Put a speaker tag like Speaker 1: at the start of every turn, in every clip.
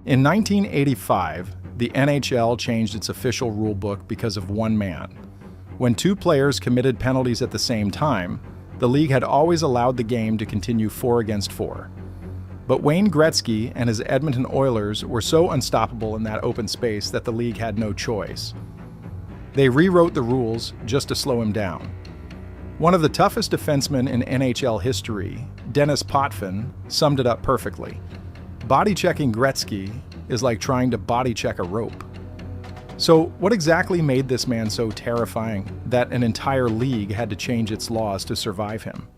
Speaker 1: In 1985, the NHL changed its official rulebook because of one man. When two players committed penalties at the same time, the league had always allowed the game to continue 4 against 4. But Wayne Gretzky and his Edmonton Oilers were so unstoppable in that open space that the league had no choice. They rewrote the rules just to slow him down. One of the toughest defensemen in NHL history, Dennis Potvin, summed it up perfectly. Body-checking Gretzky is like trying to body-check a rope. So what exactly made this man so terrifying that an entire league had to change its laws to survive him?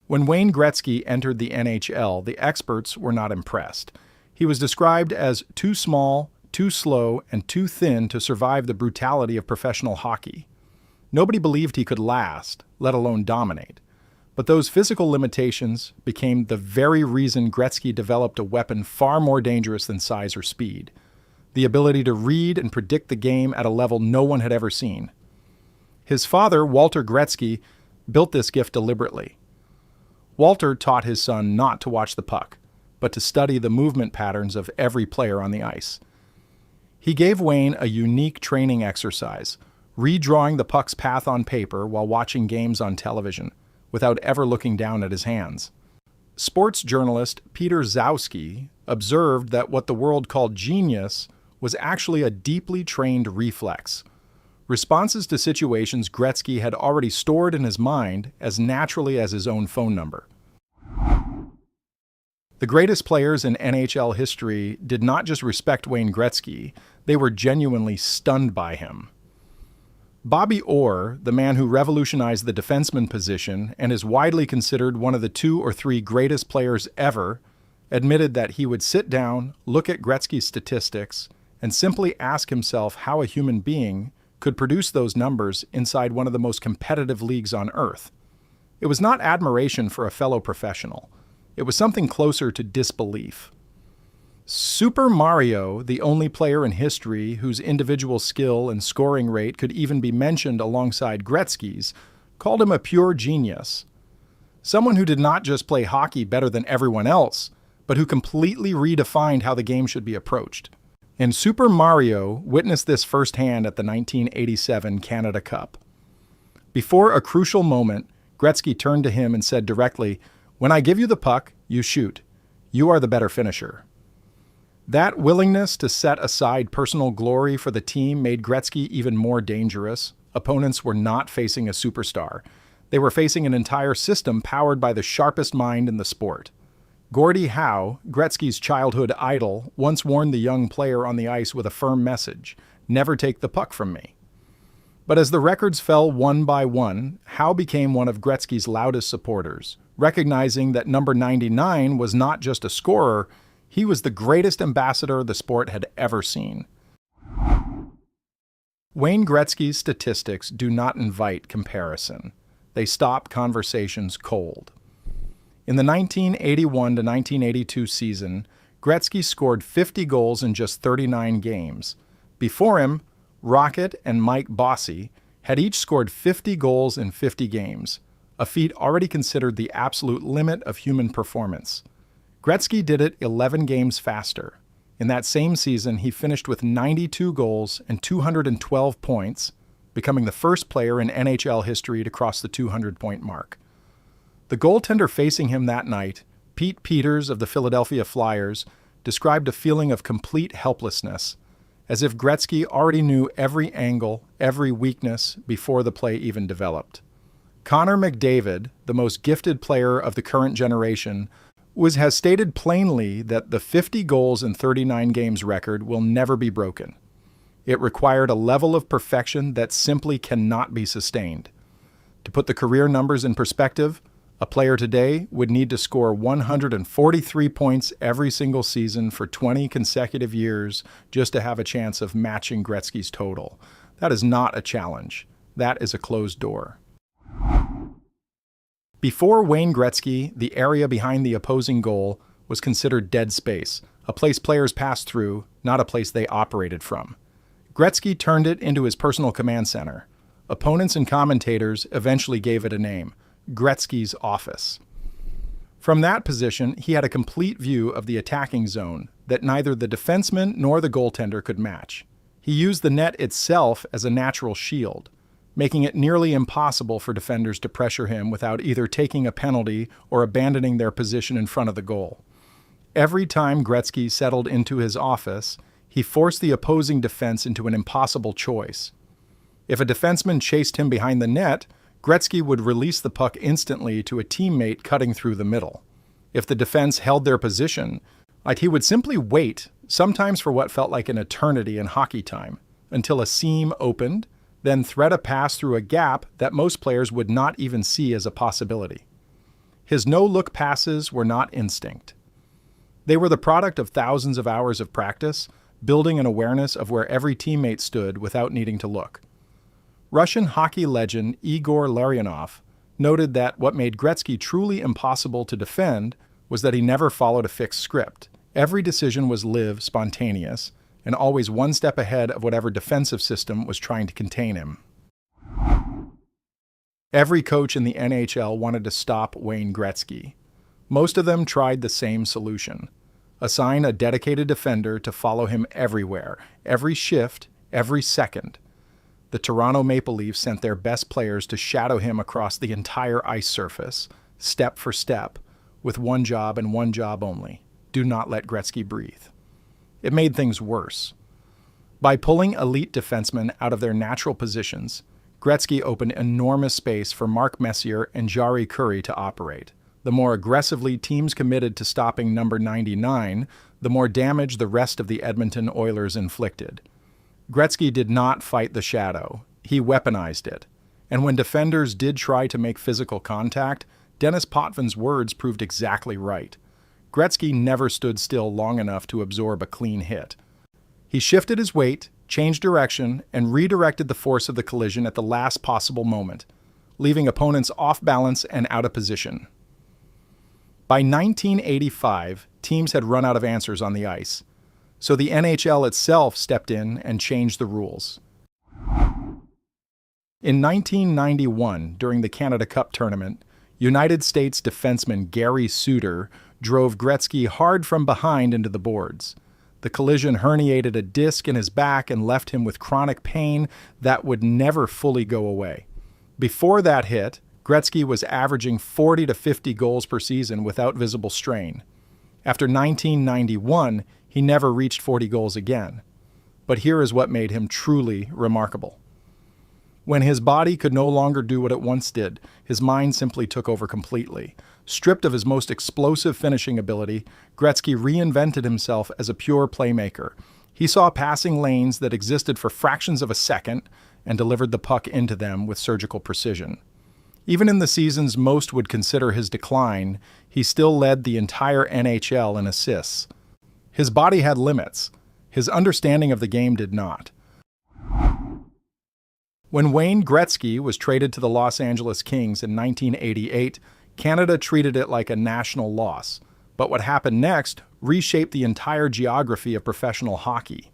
Speaker 1: When Wayne Gretzky entered the NHL, the experts were not impressed. He was described as too small, too slow, and too thin to survive the brutality of professional hockey. Nobody believed he could last, let alone dominate. But those physical limitations became the very reason Gretzky developed a weapon far more dangerous than size or speed: the ability to read and predict the game at a level no one had ever seen. His father, Walter Gretzky, built this gift deliberately. Walter taught his son not to watch the puck, but to study the movement patterns of every player on the ice. He gave Wayne a unique training exercise, redrawing the puck's path on paper while watching games on television, without ever looking down at his hands. Sports journalist Peter Zowski observed that what the world called genius was actually a deeply trained reflex. Responses to situations Gretzky had already stored in his mind as naturally as his own phone number. The greatest players in NHL history did not just respect Wayne Gretzky, they were genuinely stunned by him. Bobby Orr, the man who revolutionized the defenseman position and is widely considered one of the 2 or 3 greatest players ever, admitted that he would sit down, look at Gretzky's statistics, and simply ask himself how a human being could produce those numbers inside one of the most competitive leagues on Earth. It was not admiration for a fellow professional. It was something closer to disbelief. Super Mario, the only player in history whose individual skill and scoring rate could even be mentioned alongside Gretzky's, called him a pure genius. Someone who did not just play hockey better than everyone else, but who completely redefined how the game should be approached. And Super Mario witnessed this firsthand at the 1987 Canada Cup. Before a crucial moment, Gretzky turned to him and said directly, "When I give you the puck, you shoot. You are the better finisher." That willingness to set aside personal glory for the team made Gretzky even more dangerous. Opponents were not facing a superstar. They were facing an entire system powered by the sharpest mind in the sport. Gordie Howe, Gretzky's childhood idol, once warned the young player on the ice with a firm message: "Never take the puck from me." But as the records fell one by one, Howe became one of Gretzky's loudest supporters, recognizing that number 99 was not just a scorer, he was the greatest ambassador the sport had ever seen. Wayne Gretzky's statistics do not invite comparison. They stop conversations cold. In the 1981 to 1982 season, Gretzky scored 50 goals in just 39 games. Before him, Rocket and Mike Bossy had each scored 50 goals in 50 games, a feat already considered the absolute limit of human performance. Gretzky did it 11 games faster. In that same season, he finished with 92 goals and 212 points, becoming the first player in NHL history to cross the 200-point mark. The goaltender facing him that night, Pete Peters of the Philadelphia Flyers, described a feeling of complete helplessness, as if Gretzky already knew every angle, every weakness before the play even developed. Connor McDavid, the most gifted player of the current generation, has stated plainly that the 50 goals in 39 games record will never be broken. It required a level of perfection that simply cannot be sustained. To put the career numbers in perspective, a player today would need to score 143 points every single season for 20 consecutive years just to have a chance of matching Gretzky's total. That is not a challenge. That is a closed door. Before Wayne Gretzky, the area behind the opposing goal was considered dead space, a place players passed through, not a place they operated from. Gretzky turned it into his personal command center. Opponents and commentators eventually gave it a name: Gretzky's office. From that position, he had a complete view of the attacking zone that neither the defenseman nor the goaltender could match. He used the net itself as a natural shield, making it nearly impossible for defenders to pressure him without either taking a penalty or abandoning their position in front of the goal. Every time Gretzky settled into his office, he forced the opposing defense into an impossible choice. If a defenseman chased him behind the net, Gretzky would release the puck instantly to a teammate cutting through the middle. If the defense held their position, he would simply wait, sometimes for what felt like an eternity in hockey time, until a seam opened, then thread a pass through a gap that most players would not even see as a possibility. His no-look passes were not instinct. They were the product of thousands of hours of practice, building an awareness of where every teammate stood without needing to look. Russian hockey legend Igor Larionov noted that what made Gretzky truly impossible to defend was that he never followed a fixed script. Every decision was live, spontaneous, and always one step ahead of whatever defensive system was trying to contain him. Every coach in the NHL wanted to stop Wayne Gretzky. Most of them tried the same solution: assign a dedicated defender to follow him everywhere, every shift, every second. The Toronto Maple Leafs sent their best players to shadow him across the entire ice surface, step for step, with one job and one job only: do not let Gretzky breathe. It made things worse. By pulling elite defensemen out of their natural positions, Gretzky opened enormous space for Mark Messier and Jari Kurri to operate. The more aggressively teams committed to stopping number 99, the more damage the rest of the Edmonton Oilers inflicted. Gretzky did not fight the shadow. He weaponized it. And when defenders did try to make physical contact, Dennis Potvin's words proved exactly right. Gretzky never stood still long enough to absorb a clean hit. He shifted his weight, changed direction, and redirected the force of the collision at the last possible moment, leaving opponents off balance and out of position. By 1985, teams had run out of answers on the ice, so the NHL itself stepped in and changed the rules. In 1991, during the Canada Cup tournament, United States defenseman Gary Suter drove Gretzky hard from behind into the boards. The collision herniated a disc in his back and left him with chronic pain that would never fully go away. Before that hit, Gretzky was averaging 40 to 50 goals per season without visible strain. After 1991, he never reached 40 goals again. But here is what made him truly remarkable. When his body could no longer do what it once did, his mind simply took over completely. Stripped of his most explosive finishing ability, Gretzky reinvented himself as a pure playmaker. He saw passing lanes that existed for fractions of a second and delivered the puck into them with surgical precision. Even in the seasons most would consider his decline, he still led the entire NHL in assists. His body had limits. His understanding of the game did not. When Wayne Gretzky was traded to the Los Angeles Kings in 1988, Canada treated it like a national loss. But what happened next reshaped the entire geography of professional hockey.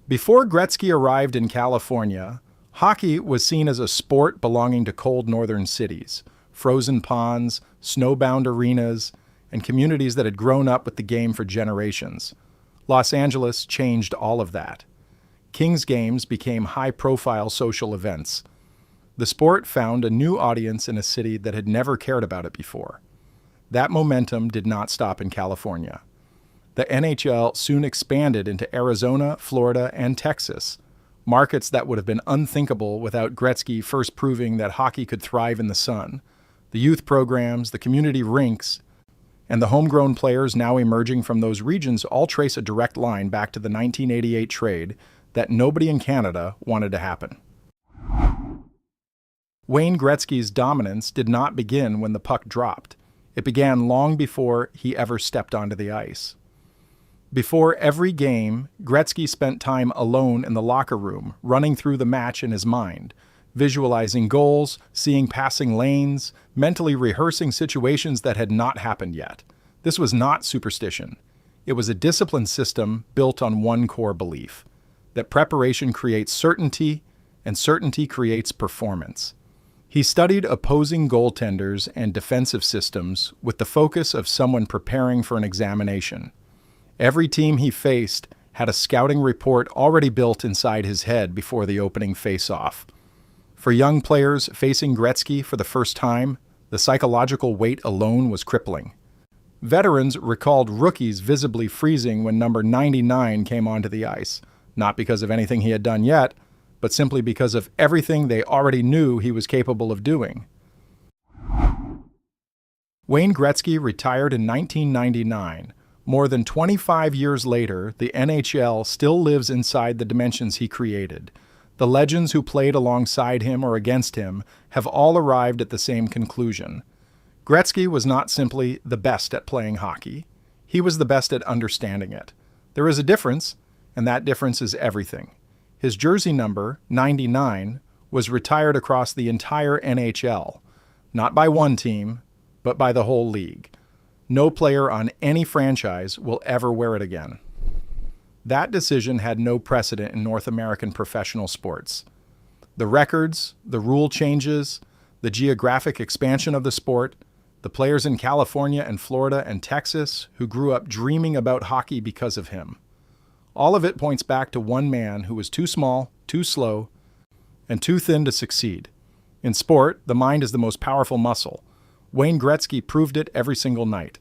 Speaker 1: Before Gretzky arrived in California, hockey was seen as a sport belonging to cold northern cities, frozen ponds, snowbound arenas, and communities that had grown up with the game for generations. Los Angeles changed all of that. Kings games became high-profile social events. The sport found a new audience in a city that had never cared about it before. That momentum did not stop in California. The NHL soon expanded into Arizona, Florida, and Texas, markets that would have been unthinkable without Gretzky first proving that hockey could thrive in the sun. The youth programs, the community rinks, and the homegrown players now emerging from those regions all trace a direct line back to the 1988 trade that nobody in Canada wanted to happen. Wayne Gretzky's dominance did not begin when the puck dropped. It began long before he ever stepped onto the ice. Before every game, Gretzky spent time alone in the locker room, running through the match in his mind, visualizing goals, seeing passing lanes, mentally rehearsing situations that had not happened yet. This was not superstition. It was a disciplined system built on one core belief: that preparation creates certainty, and certainty creates performance. He studied opposing goaltenders and defensive systems with the focus of someone preparing for an examination. Every team he faced had a scouting report already built inside his head before the opening face-off. For young players facing Gretzky for the first time, the psychological weight alone was crippling. Veterans recalled rookies visibly freezing when number 99 came onto the ice, not because of anything he had done yet, but simply because of everything they already knew he was capable of doing. Wayne Gretzky retired in 1999. More than 25 years later, the NHL still lives inside the dimensions he created. The legends who played alongside him or against him have all arrived at the same conclusion. Gretzky was not simply the best at playing hockey. He was the best at understanding it. There is a difference, and that difference is everything. His jersey number, 99, was retired across the entire NHL, not by one team, but by the whole league. No player on any franchise will ever wear it again. That decision had no precedent in North American professional sports. The records, the rule changes, the geographic expansion of the sport, the players in California and Florida and Texas who grew up dreaming about hockey because of him. All of it points back to one man who was too small, too slow, and too thin to succeed. In sport, the mind is the most powerful muscle. Wayne Gretzky proved it every single night.